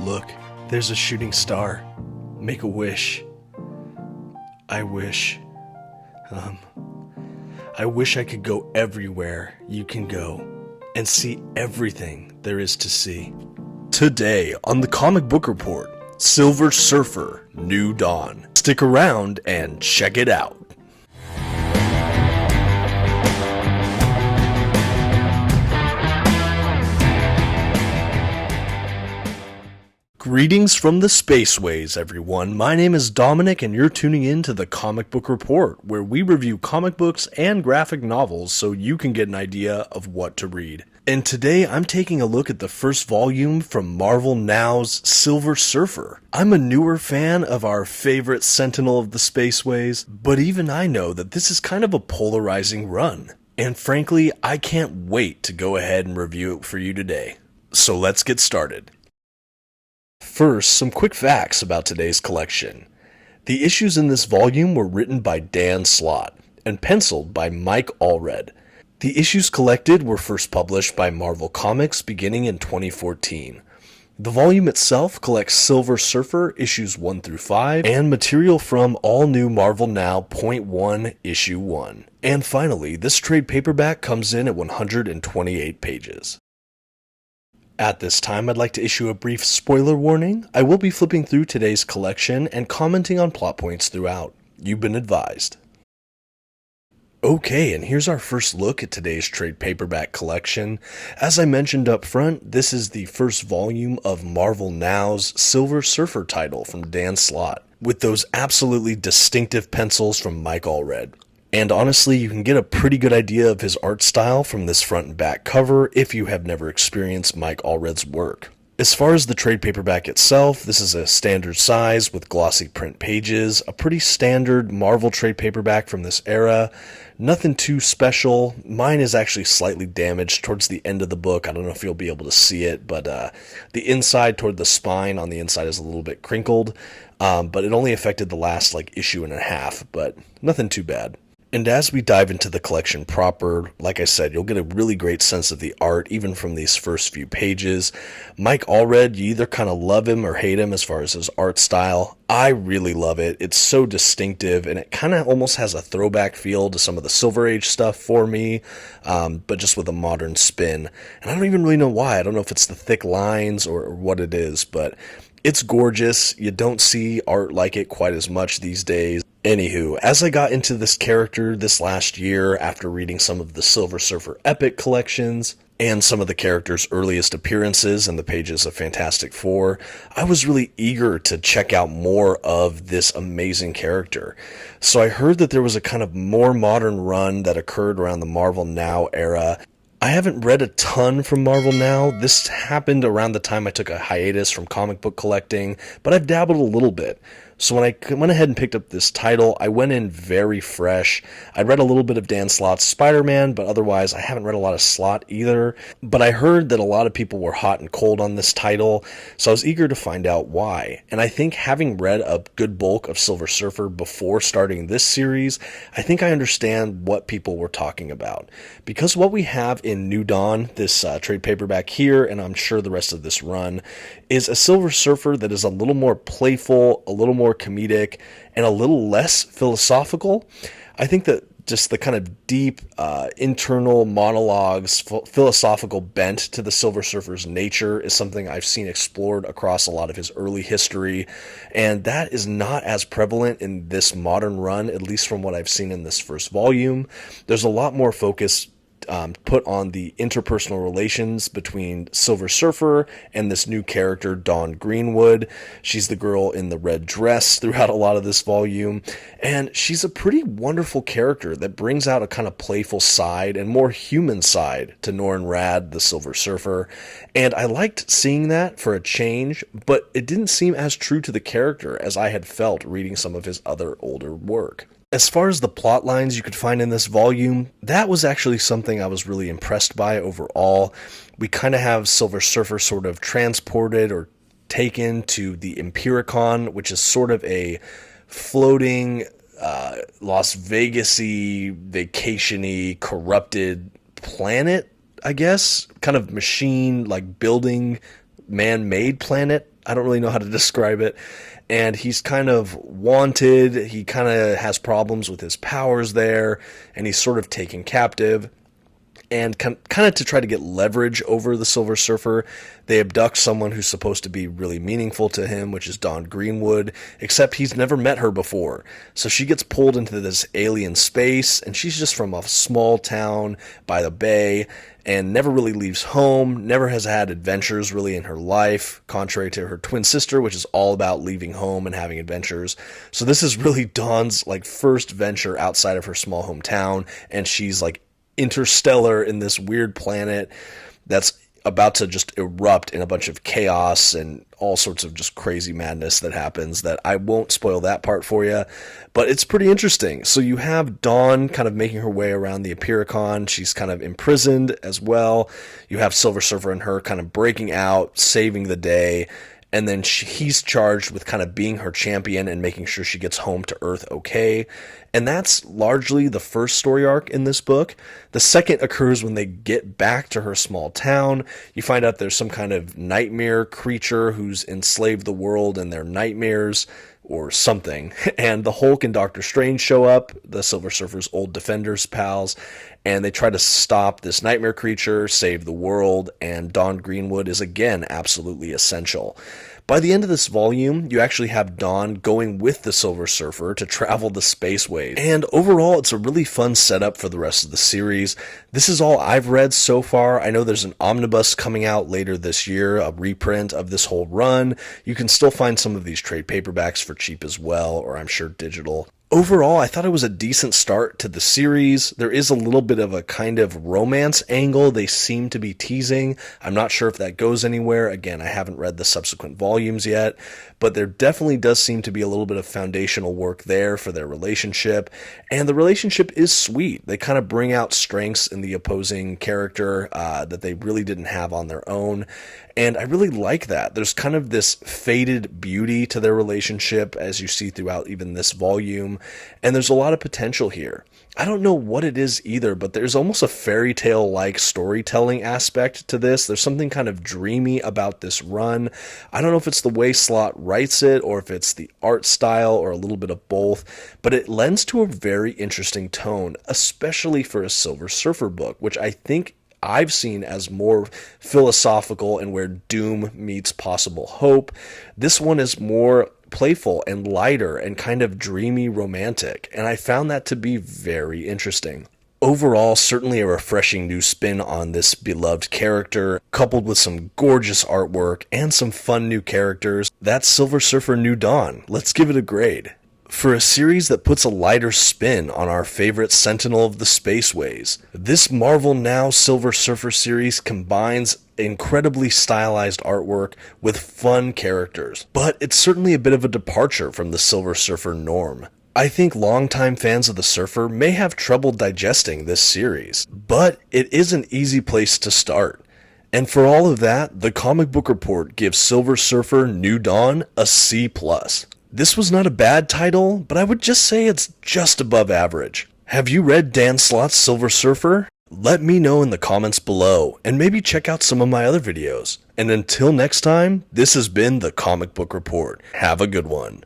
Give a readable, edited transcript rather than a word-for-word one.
Look, there's a shooting star. Make a wish. I wish I could go everywhere you can go and see everything there is to see. Today on the Comic Book Report, Silver Surfer, New Dawn. Stick around and check it out. Greetings from the spaceways, everyone. My name is Dominic, and you're tuning in to the Comic Book Report, where we review comic books and graphic novels so you can get an idea of what to read. And today, I'm taking a look at the first volume from Marvel Now's Silver Surfer. I'm a newer fan of our favorite Sentinel of the Spaceways, but even I know that this is kind of a polarizing run. And frankly, I can't wait to go ahead and review it for you today. So let's get started. First, some quick facts about today's collection. The issues in this volume were written by Dan Slott and penciled by Mike Allred. The issues collected were first published by Marvel Comics beginning in 2014. The volume itself collects Silver Surfer issues 1 through 5 and material from All New Marvel Now .1 issue 1. And finally, this trade paperback comes in at 128 pages. At this time, I'd like to issue a brief spoiler warning. I will be flipping through today's collection and commenting on plot points throughout. You've been advised. Okay, and here's our first look at today's trade paperback collection. As I mentioned up front, this is the first volume of Marvel Now's Silver Surfer title from Dan Slott, with those absolutely distinctive pencils from Mike Allred. And honestly, you can get a pretty good idea of his art style from this front and back cover if you have never experienced Mike Allred's work. As far as the trade paperback itself, this is a standard size with glossy print pages, a pretty standard Marvel trade paperback from this era. Nothing too special. Mine is actually slightly damaged towards the end of the book. I don't know if you'll be able to see it, but the inside toward the spine on the inside is a little bit crinkled, but it only affected the last issue and a half, but nothing too bad. And as we dive into the collection proper, like I said, you'll get a really great sense of the art, even from these first few pages. Mike Allred, you either kind of love him or hate him as far as his art style. I really love it. It's so distinctive, and it kind of almost has a throwback feel to some of the Silver Age stuff for me, but just with a modern spin. And I don't even really know why. I don't know if it's the thick lines or what it is, but it's gorgeous. You don't see art like it quite as much these days. Anywho, as I got into this character this last year after reading some of the Silver Surfer Epic collections and some of the character's earliest appearances in the pages of Fantastic Four, I was really eager to check out more of this amazing character. So I heard that there was a kind of more modern run that occurred around the Marvel Now era. I haven't read a ton from Marvel Now. This happened around the time I took a hiatus from comic book collecting, but I've dabbled a little bit. So when I went ahead and picked up this title, I went in very fresh. I'd read a little bit of Dan Slott's Spider-Man, but otherwise I haven't read a lot of Slott either. But I heard that a lot of people were hot and cold on this title, so I was eager to find out why. And I think having read a good bulk of Silver Surfer before starting this series, I think I understand what people were talking about. Because what we have in New Dawn, this trade paperback here, and I'm sure the rest of this run, is a Silver Surfer that is a little more playful, a little more comedic, and a little less philosophical. I think that just the kind of deep internal monologues, philosophical bent to the Silver Surfer's nature is something I've seen explored across a lot of his early history, and that is not as prevalent in this modern run, at least from what I've seen in this first volume. There's a lot more focus put on the interpersonal relations between Silver Surfer and this new character, Dawn Greenwood. She's the girl in the red dress throughout a lot of this volume, and she's a pretty wonderful character that brings out a kind of playful side and more human side to Norrin Radd, the Silver Surfer, and I liked seeing that for a change, but it didn't seem as true to the character as I had felt reading some of his other older work. As far as the plot lines you could find in this volume, that was actually something I was really impressed by overall. We kind of have Silver Surfer sort of transported or taken to the Empiricon, which is sort of a floating Las Vegas-y, vacation-y, corrupted planet, I guess. Kind of machine, like building, man-made planet. I don't really know how to describe it. And he's kind of wanted. He kind of has problems with his powers there, and he's sort of taken captive. And kind of to try to get leverage over the Silver Surfer, they abduct someone who's supposed to be really meaningful to him, which is Dawn Greenwood, except he's never met her before. So she gets pulled into this alien space, and she's just from a small town by the bay, and never really leaves home, never has had adventures really in her life, contrary to her twin sister, which is all about leaving home and having adventures. So this is really Dawn's like first venture outside of her small hometown, and she's like interstellar in this weird planet that's about to just erupt in a bunch of chaos and all sorts of just crazy madness that happens that I won't spoil that part for you, but it's pretty interesting. So you have Dawn kind of making her way around the Apiricon. She's kind of imprisoned as well. You have Silver Surfer and her kind of breaking out, saving the day. And then he's charged with kind of being her champion and making sure she gets home to Earth okay. And that's largely the first story arc in this book. The second occurs when they get back to her small town. You find out there's some kind of nightmare creature who's enslaved the world in their nightmares or something. And the Hulk and Doctor Strange show up, the Silver Surfer's old Defenders pals, and they try to stop this nightmare creature, save the world, and Dawn Greenwood is again absolutely essential. By the end of this volume, you actually have Dawn going with the Silver Surfer to travel the spaceways. And overall, it's a really fun setup for the rest of the series. This is all I've read so far. I know there's an omnibus coming out later this year, a reprint of this whole run. You can still find some of these trade paperbacks for cheap as well, or I'm sure digital. Overall, I thought it was a decent start to the series. There is a little bit of a kind of romance angle they seem to be teasing. I'm not sure if that goes anywhere. Again, I haven't read the subsequent volumes yet, but there definitely does seem to be a little bit of foundational work there for their relationship, and the relationship is sweet. They kind of bring out strengths in the opposing character that they really didn't have on their own, and I really like that. There's kind of this faded beauty to their relationship, as you see throughout even this volume, and there's a lot of potential here. I don't know what it is either, but there's almost a fairy tale-like storytelling aspect to this. There's something kind of dreamy about this run. I don't know if it's the way Slott writes it, or if it's the art style, or a little bit of both, but it lends to a very interesting tone, especially for a Silver Surfer book, which I think I've seen as more philosophical and where doom meets possible hope. This one is more playful and lighter and kind of dreamy romantic, and I found that to be very interesting. Overall, certainly a refreshing new spin on this beloved character, coupled with some gorgeous artwork and some fun new characters. That's Silver Surfer New Dawn. Let's give it a grade. For a series that puts a lighter spin on our favorite Sentinel of the Spaceways, this Marvel Now Silver Surfer series combines incredibly stylized artwork with fun characters, but it's certainly a bit of a departure from the Silver Surfer norm. I think longtime fans of the Surfer may have trouble digesting this series, but it is an easy place to start. And for all of that, the Comic Book Report gives Silver Surfer New Dawn a C+. This was not a bad title, but I would just say it's just above average. Have you read Dan Slott's Silver Surfer? Let me know in the comments below, and maybe check out some of my other videos. And until next time, this has been the Comic Book Report. Have a good one.